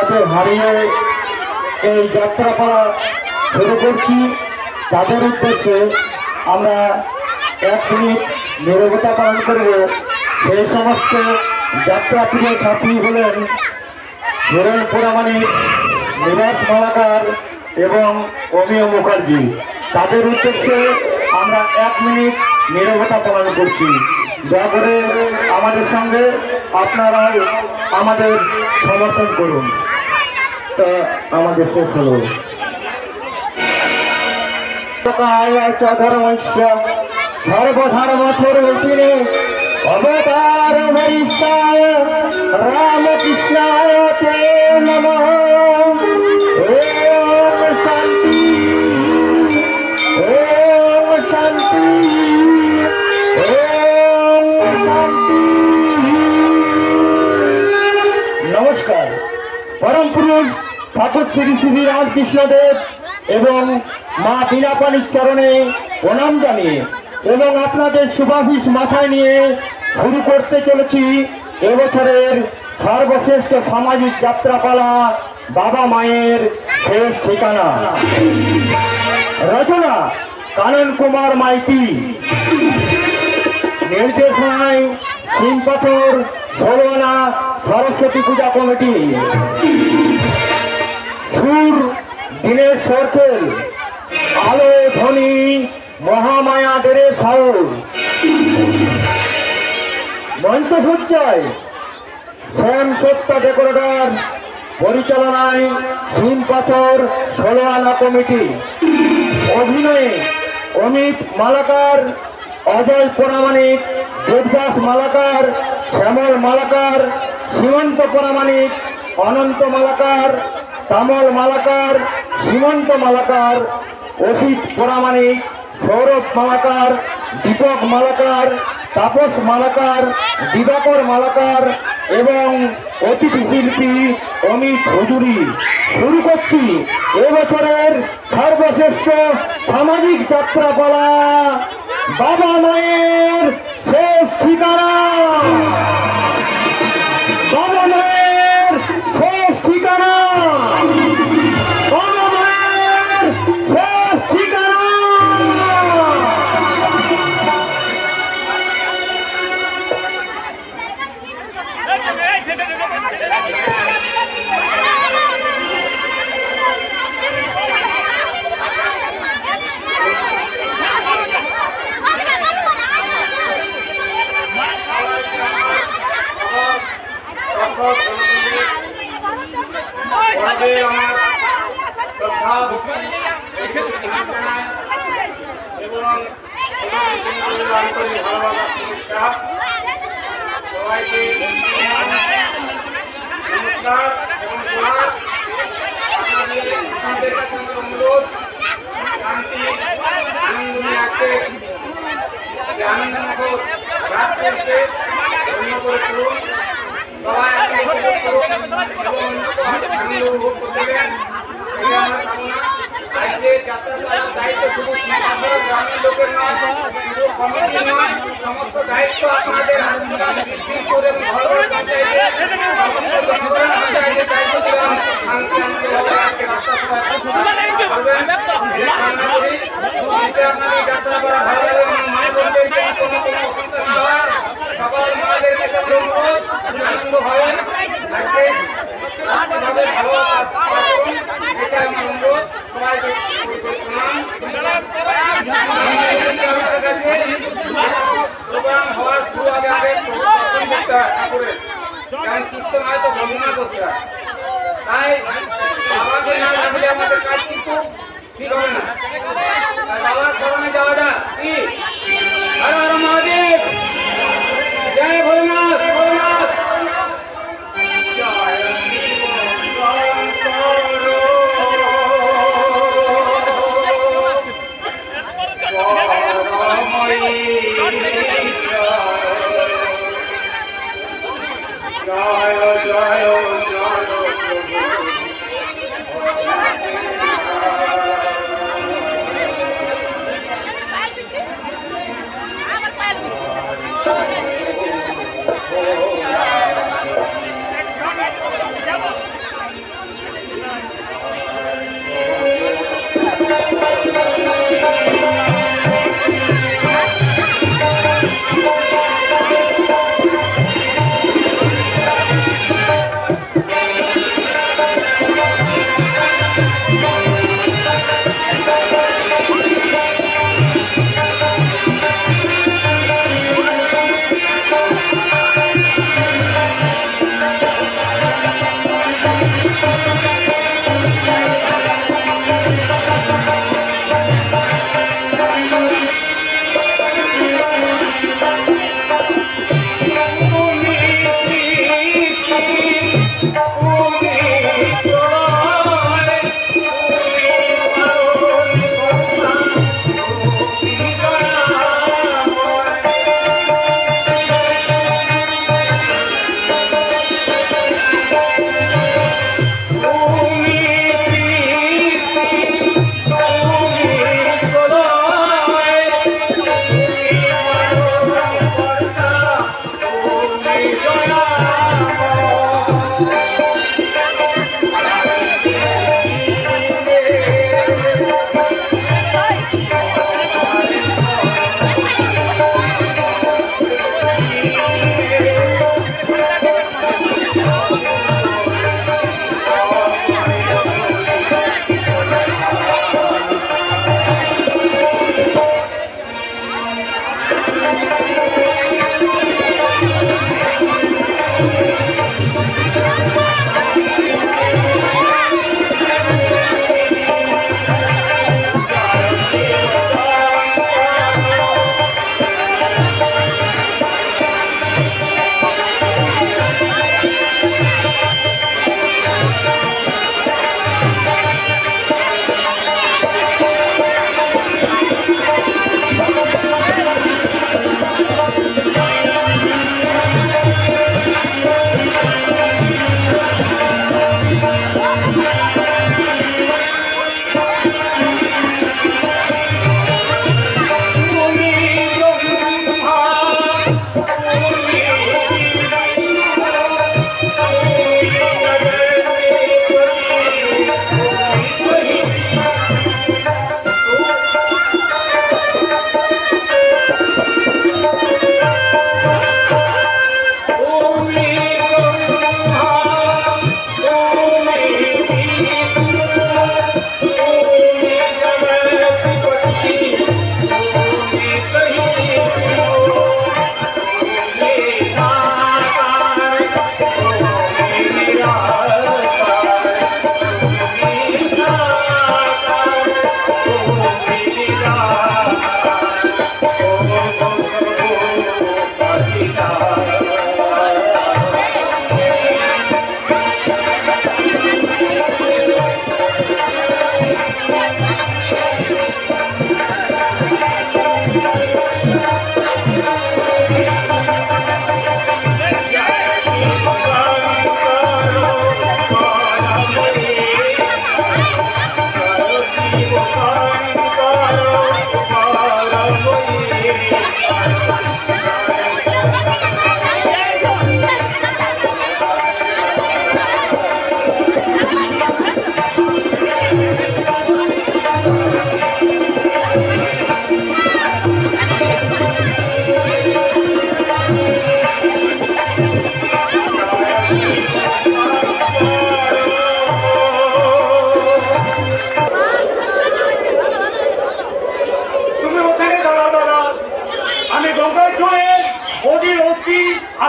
যাদের হারিয়ে এই যাত্রাপালা শুরু করছি তাদের উদ্দেশ্যে আমরা 1 মিনিট নীরবতা পালন করব। সেই সমস্ত যাত্রাপ্রিয় ছাত্রী হলেন হিরণ পুরামানিক, নিবাস মালাকার এবং অমিয় মুখার্জি। তাদের উদ্দেশ্যে আমরা 1 মিনিট নীরবতা পালন করছি। দয়া করে আমাদের সঙ্গে আপনারাও আমাদের সমর্থন করুন। তা আমাদের শেষ হল সর্বধর্ম স্বরূপিণে অবতার বরিষ্ঠায় রামকৃষ্ণায় তে নমঃ। ওম শান্তি, ওম শান্তি, ওম শান্তি। নমস্কার। পরম পুরুষ ঠাকুর শ্রী শ্রী রামকৃষ্ণদেব এবং মা বীণাপাণির চরণে প্রণাম জানিয়ে এবং আপনাদের শুভাশিস মাথায় নিয়ে শুরু করতে চলেছি এবছরের সর্বশ্রেষ্ঠ সামাজিক যাত্রাপালা বাবা মায়ের শেষ ঠিকানা। রচনা কানন কুমার মাইতি, নির্দেশনায় সিংপাথর 16 আনা সরস্বতী পূজা কমিটি, সুর দীনেশ সরকেল, আলো ধ্বনি মহামায়া দেরে সাউর, মঞ্চসজ্জায় শ্যাম সত্তা ডেকোরেটর, পরিচালনায় সিংপাথর 16 আনা কমিটি, অভিনয়ে অমিত মালাকার, অজয় পরামানিক, দেবদাস মালাকার, শ্যামল মালাকার, সীমন্ত পরামানিক, অনন্ত মালাকার, তামল মালাকার, সীমন্ত মালাকার, অসিত পরামানিক, সৌরভ মালাকার, দীপক মালাকার, তাপস মালাকার, দিবাকর মালাকার এবং অতিথি শিল্পী অমিত হুজুরি। শুরু করছি এবছরের সর্বশ্রেষ্ঠ সামাজিক যাত্রাপালা বাবা মায়ের শেষ ঠিকানা। বাবা মায়ের শেষ ঠিকানা, বাবা মায়ের শেষ ঠিকানা। সমস্ত দায়িত্ব আপনাদের সবার মাদেরকে আনন্দ হয় সবাইকে প্রোগ্রাম হওয়ার শুরু আগে কীর্তন হয় তো বর্ণনা করতে হয়। তাই বাবাকে না রাখলে আমাদের কাজ কিন্তু ঠিক হবে না। বাবার স্মরণে যাওয়া যাক। কি হর হর মহাদেব, জয় ভোলেনাথ, ভোলেনাথ জয়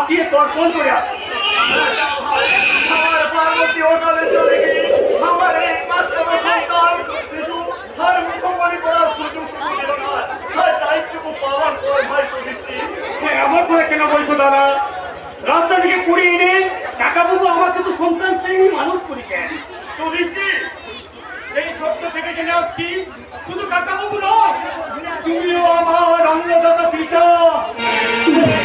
বাঁচিয়ে তর্পণ করে আসি। আমার পার্বতী ওখানে চলে গিয়ে আমার একমাত্র সন্তান শিশু তার মুখোমুখি করার সুযোগ দিল না, তার দায়িত্বটুকু পালন করে ভাই প্রতিষ্ঠি। এমন করে কেন বলছো দাদা? রাস্তা থেকে কুড়িয়ে এনে কাকাবাবু আমাকে তো সন্তান শ্রেণী মানুষ করেছেন। প্রতিষ্ঠি এই ছোট্ট থেকে জেনে আসছি শুধু কাকাবাবু নয়, তুমিও আমার অন্নদাতা পিতা।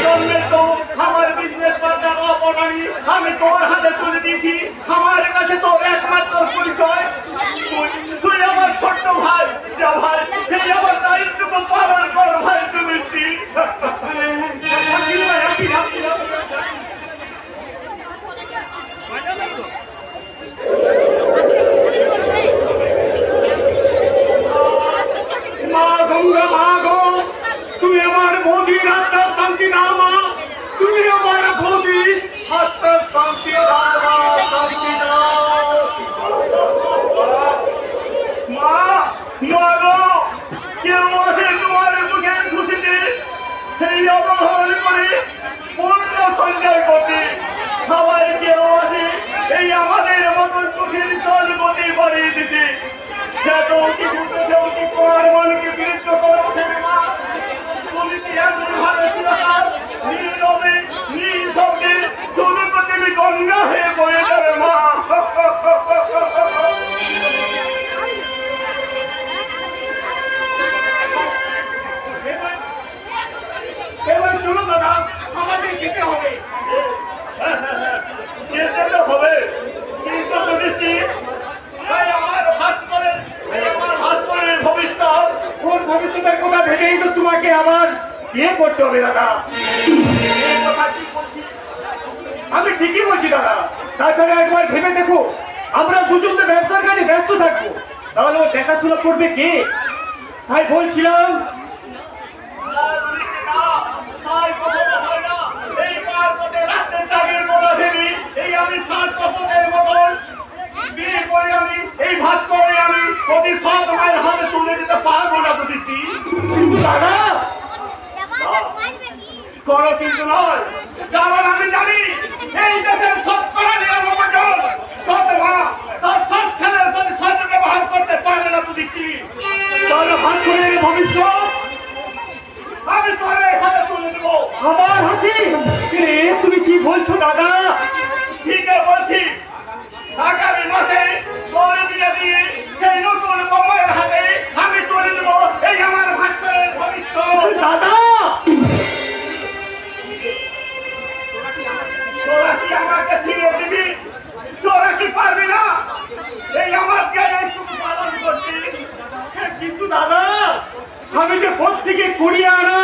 জন্মের তো আমার বিজনেস পার্টনার অপরাণী আমি তোর হাতে তুলে দিয়েছি। আমার কাছে তোর একমাত্র পরিচয় তুই আমার ছোট্ট ভাই। যা ভাই সেই আমার দায়িত্বটুকু পালন কর ভাই প্রতিষ্ঠি। মা গঙ্গা, মা গো, তুমি আমার মোদির আত্মার শান্তি দাও মা। তুমি আমার মোদির আত্মার শান্তি দাও, শান্তি দাও। মা মা গো, কেউ আসে তোমার মুখের খুশিতে সেই অবহরণ করে পূর্ণ সঞ্চয় করতে। সবাই কেউ আসে এই আমাদের মতন চোখের জল গতি বাড়িয়ে দিতে। যত কিছু চোখেও কি তোমার মনকে বিরুদ্ধ করে ওঠেনি মা। তুমি কি এমন ভালো ছিল তার নীরবে নিঃশব্দে শুধু তুমি গঙ্গা হয়ে বয়ে যাবে মা। এবার চলো দাদা, আমাদের যেতে হবে। যেতে তো হবে, কিন্তু প্রতিষ্ঠি তাই আমার ভাস্করের ভবিষ্যৎ। ওর ভবিষ্যতের কথা ভেবেই তো তোমাকে আবার বিয়ে করতে হবে দাদা। এই কথা কি বলছি? আমি ঠিকই বলছি দাদা। তাছাড়া একবার ভেবে দেখো, আমরা দুজন তো ব্যবসার কাজে ব্যস্ত থাকবো, তাহলে ও দেখাশোনা করবে কে? তাই বলছিলাম তাই কখনো হয় না। এই পার্বতে রাত্রে চাগের মোড়া ভেবি এই আমি সাত কপদের মতন বিয়ে করে আমি এই ভাস্করে আমি প্রতি 7 মায়ের হাতে তুলে দিতে পারবো না প্রতিষ্ঠি। কিন্তু দাদা, কোনো কিন্তু নয়, কারণ আমি জানি এই দেশের 99% সৎ মা তার সৎ ছেলের প্রতি সৎ ব্যবহার করতে পারে না প্রতিষ্ঠি। তাহলে ভাস্করের ভবিষ্যৎ আমি তোর হাতে তুলে দেবো। আমার হাতে? এ, তুমি কি বলছো দাদা? ঠিক আছে বলছি, আগামী মাসে তোর বিয়ে দিয়ে সেই নতুন বোমার হাতে আমি তুলে দেবো এই আমার ভাস্করের ভবিষ্যৎ। দাদা, তোরা কি আমাকে ছিঁড়ে দিবি? তোরা কি পারবি না এই আমার দায়িত্ব পালন করছি? কিন্তু দাদা, আমি যে পথ থেকে কুড়িয়ে আনা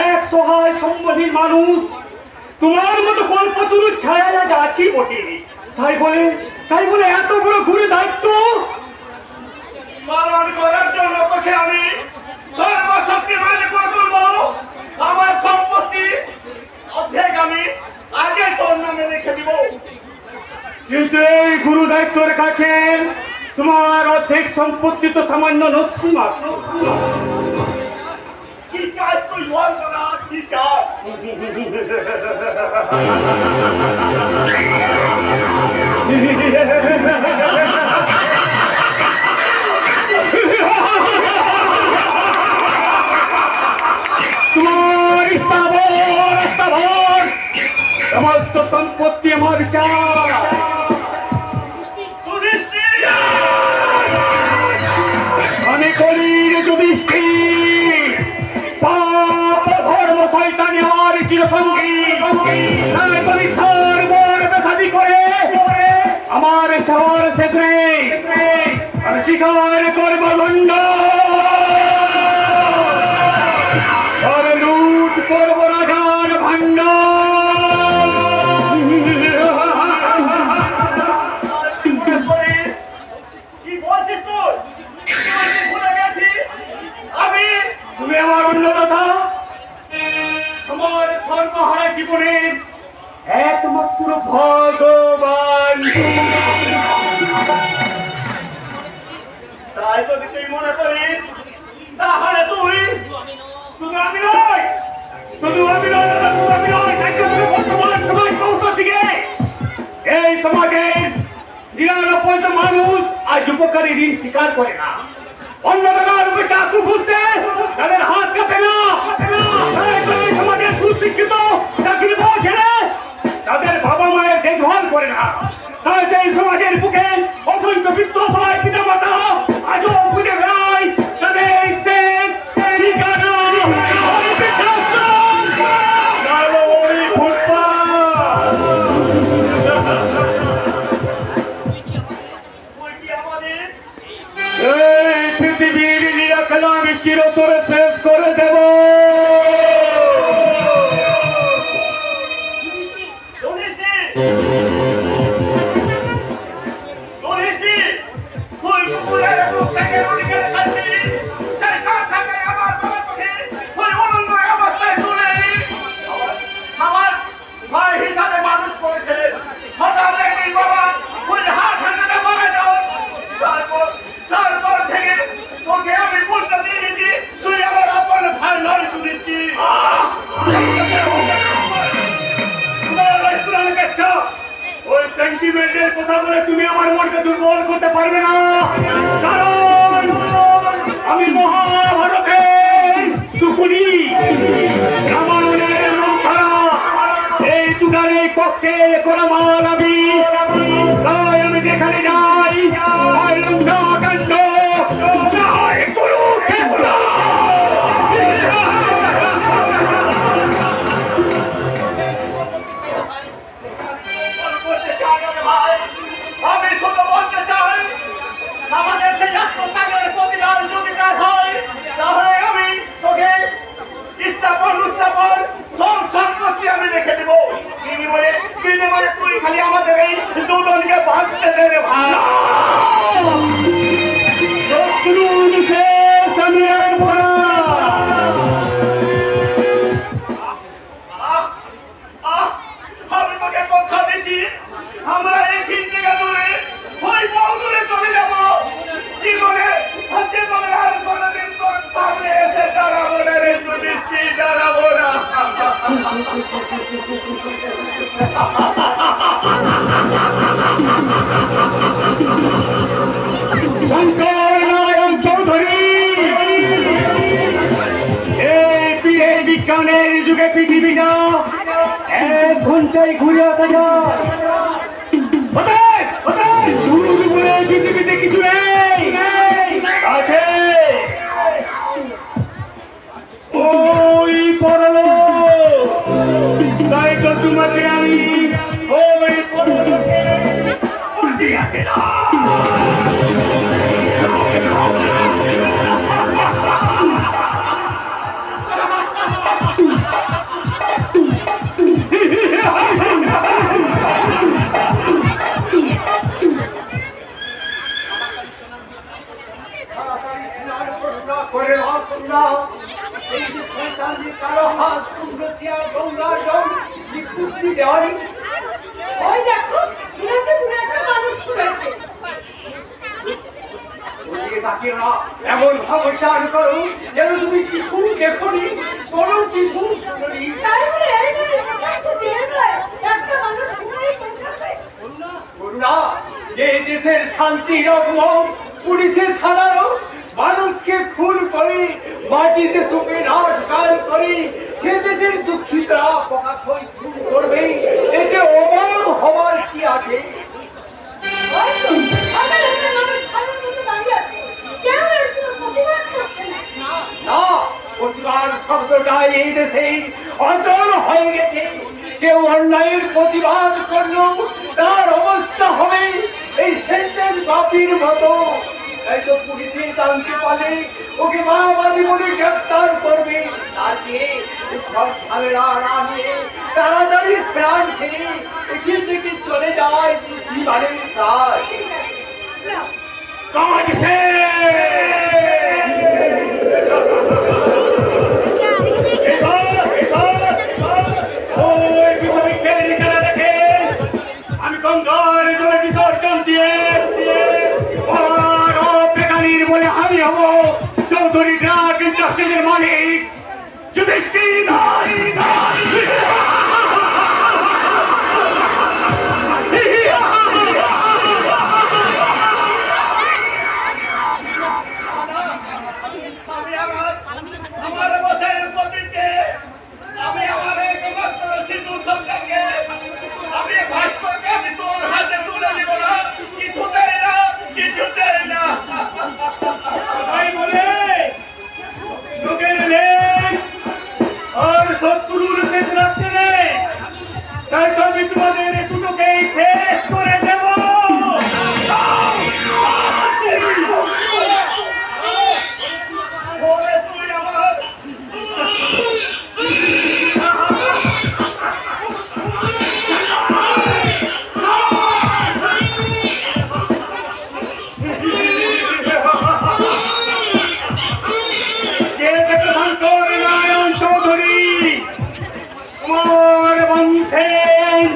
এক সহায় সম্পদীর মানুষ, তোমার মতো কল্পতরুর ছায়া আজ আছি বটে। তাই বলে এত বড় ঘুরে দায়িত্ব পালন করার জন্য তোকে আমি সর্বশক্তিমান করে তুলবো। আমার সম্পত্তি অর্ধেক আমি আগে তোর নামে রেখে দিব। কিন্তু এই গুরু দায়িত্বের কাছে তোমার অর্ধেক সম্পত্তি তো সামান্য নস্যি মাত্র। কি চাস তুই বল না, কি চাস? তোমার স্থাবর সমস্ত সম্পত্তি আমার চাই। যুধিষ্ঠির! আমি কলির যুধিষ্ঠির, পাপ ধর্ম শয়তানি আমার চিরসঙ্গী। মিথ্যার বর বেসাদি করে আমার সবার শেষ নেই। আমি স্বীকার করব গণ্ড, আর লুট করব রাজার ভাণ্ড। কি বলছিস তুই? আমি ভুলে গেছি তুমি আমার অন্নদাতা, তোমার সর্বহারা জীবনের একমাত্র ভগবান। তাই যদি তুই মনে করিস তাহলে তুই শুধু আমি নয়, শুধু আমি নয়, শুধু আমি নয়, অধিকাংশ মানুষ আজ উপকারী ঋণ স্বীকার করে না। অন্য টাকার উপরে চাকু খুঁজতে তাদের হাত কাঁপে না। সমাজের সুশিক্ষিত চাকরি পাওয়া ছেড়ে তাদের বাবা মায়ের দেখভাল করে না। তাই এই সমাজের বুকে অসংখ্য বৃদ্ধ সবাই পিতা মাতা আজও খুঁজে বেড়ায় তাদের শেষ ঠিকানা। ওই বৃদ্ধাশ্রম, নাহলে ওই ফুটপাত। ওই কি আমাদের এই পৃথিবীর লীলা খেলা আমি চিরতরে শেষ করে দেব। ওই সেন্টিমেন্টের কথা বলে তুমি আমার মনকে দুর্বল করতে পারবে না, কারণ আমি মহাভারতের শুকুনি, রামায়ণের মন্থরা, এই দুটার এই পক্ষে করা মাল আমি। তাই আমি যেখানে যাই কাণ্ড আমি শুধু বলতে চাই, আমাদের সেই আত্মত্যাগের প্রতিদান যদি কাজ হয়, তাহলে আমি তোকে স্থাপন সব সম্পত্তি আমি রেখে দেবো। বিনিময়ে তুই খালি আমাদের এই দুজনকে ভাঙতে দেবে। ভালো আমি রাখবো না। আমি তোকে কথা দিচ্ছি, আমরা এই থেকে দূরে ওই বহু দূরে চলে যাবো। জীবনে আর কোনোদিন তোর সামনে এসে দাঁড়াবো না রে, যুধিষ্ঠির, দাঁড়াবো না। শঙ্কর নারায়ণ চৌধুরী, এই বিজ্ঞানের যুগে পৃথিবীটা এক ঘন্টায় ঘুরে আসা যায়। পৃথিবীতে কিছু নেই, আছে ওই পরলোক। তাই তো তোমাকে আমি ওই পরলোকে এমন খবরচার করো যেন তুমি কিছু দেখনি, কোনো কিছু শুনি। যে দেশের শান্তি রকম পুলিশে ছাড়ানো মানুষকে খুন করে মাটিতে তুমি নাশকাল করে সে দেশের দুঃখিতরা প্রকাশই খুন করবে, এতে অমর হওয়ার কি আছে? না, প্রতিবাদ শব্দটা এই দেশে অচল হয়ে গেছে। কেউ অন্যায়ের প্রতিবাদ করলো তার অবস্থা হবে এই সেন্টের বাপির মতো। তাই তো পুলিশে জানতে পারে ওকে মাওবাদী বলে গ্রেফতার করবে, তাকে সব ঝামেলা না নিয়ে তাড়াতাড়ি স্নান ছেড়ে এখান থেকে চলে যায় বুদ্ধিমানের কাজ। কাজ আমি গঙ্গার জলে বিসর্জন দিয়ে বেকারির বলে আমি হব চৌধুরী ড্রাগ ইন্ডাস্ট্রিজের মালিক যুধিষ্ঠির। হলেন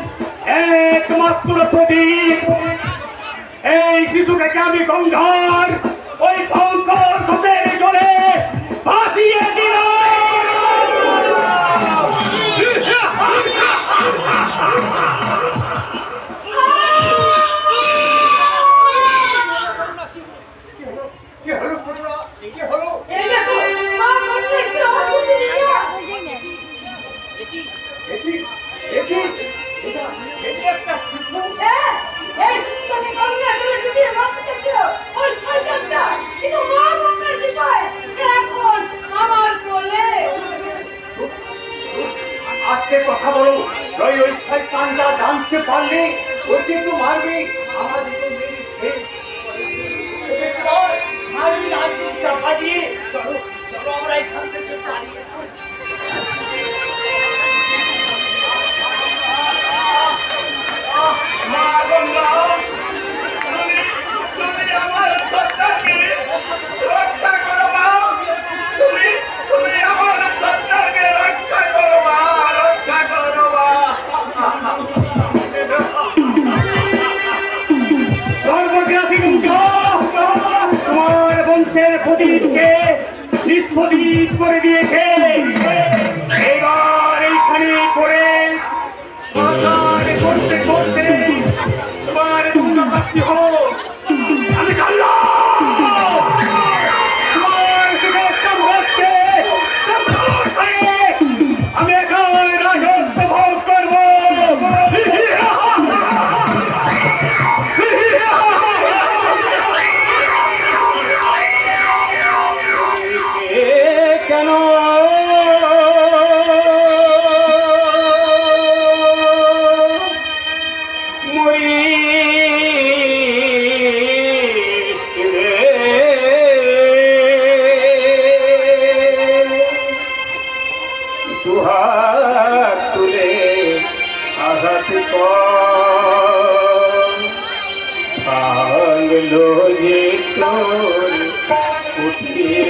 একমাত্র প্রদীপ। এই শিশুটাকে আমি গঙ্গার ওই ভয়ঙ্কর স্রোতের জলে ভাসিয়ে দিলাম। আজকে কথা বলো, ওই ওই শয়তানটা জানতে পারলে ওকে একটু মারবে, আমাদেরকে মেরেছে। ছাড়ি না, চাপা দিয়ে চলো চলো আমরা এখান থেকে পালিয়ে মা গঙ্গা, তুমি আমার সন্তানকে রক্ষা করো মা। তুমি আমার সন্তানকে রক্ষা করো মা, রক্ষা করো মা। সর্বগ্রাসী গঙ্গা, তোমার বংশের প্রদীপকে নিষ্প্রদীপ করে দিয়েছে। এবার এইখানে করে করতে করতে তোমার দুর্গাপ্রাপ্তি হোক। আমি জানলাম তোমার সুদর্শন হচ্ছে, আমি এখন রাজত্ব ভোগ করবো। কেন দুহাত তুলে আঘাত ভাঙলো যে তোর উঠিয়ে